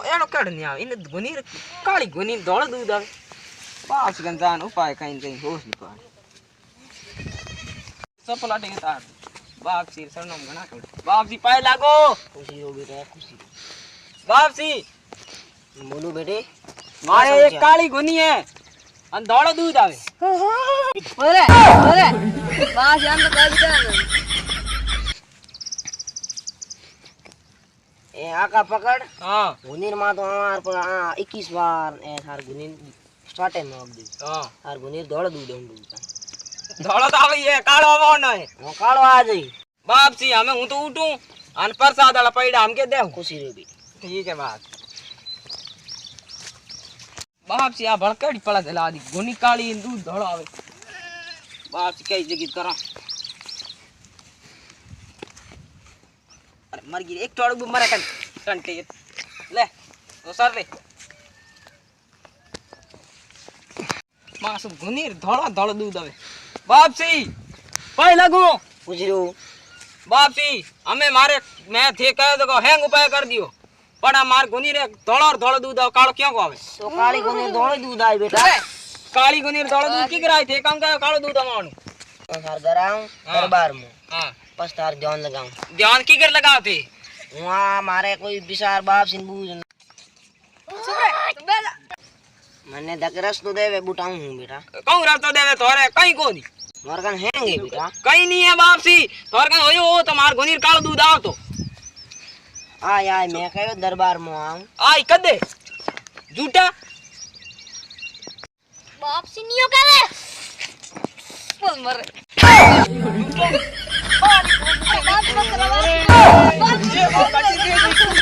એનો કેડ નહીં આવે એને ગુની કાળી ગુની ધોળ દૂધ આવે પાસ ગંજાન ઉપાય કઈ કઈ હોશ નહીં પાડે સપલાટી કે તાર બાપસી સરનામ ઘણા કડ બાપસી પાય લાગો ખુશી રો બેટા ખુશી બાપસી બોલો બેटे મારે એક કાળી ગુની હે અને ધોળ દૂધ આવે ઓરે ઓરે બસ આમ તો કઈ દે ए आका पकड़ हां गुनीर मा तो हमार पर 21 बार ए थार गुनीर स्टार्टे में अब दी हां थार गुनीर दौड़ दूध हम दूध ધોળ તો આવે એ કાળો આવવાનો હે वो कालो आ जाई બાપસી અમે હું તો ઉઠું અને પ્રસાદ વાળા પૈડા આમ કે દેવું खुशी रो भी ठीक है बात બાપસી આ ભળકડી પડા દેલા આદી ગુની કાળી દૂધ ધોળ આવે બાપસી કઈ જગીત કરો અરે મર ગઈ એક ટોળું મરે કંટે લે તો સર લે માસુ ગુની ધોળ દૂધ આવે બાપસી પાય લાગો खुशी रो બાપસી અમે મારે મેં થે કહ્યો તો હેંગ ઉપાય કરી દિયો પણ આ માર ગુની રે ધોળ દૂધ આવે કાળો ક્યાં કો આવે तो काली गुनीर दौड़ दूध आई बेटा કાળી ગુની ધોળ દૂધ કી કરાય થે કામ કયો કાળો દૂધ આવવાનું थार घर आऊं दरबार में हां बस थार ध्यान लगाऊं ध्यान की कर लगाओ थे वहां मारे कोई बिसार बाप सिन बूझ मैंने दकरस तो देवे बुटाऊं हूं बेटा कौन रास्ता देवे तोरे कहीं को नहीं मरगन हैंगे बेटा कहीं नहीं है बापसी तोरे कहीं होयो हो तुम्हार गुनी काळो दूध आव तो आय आय मैं कहो दरबार में आऊं आई कदे झूठा બાપસી નિયો કરે બોલ મરે ये बात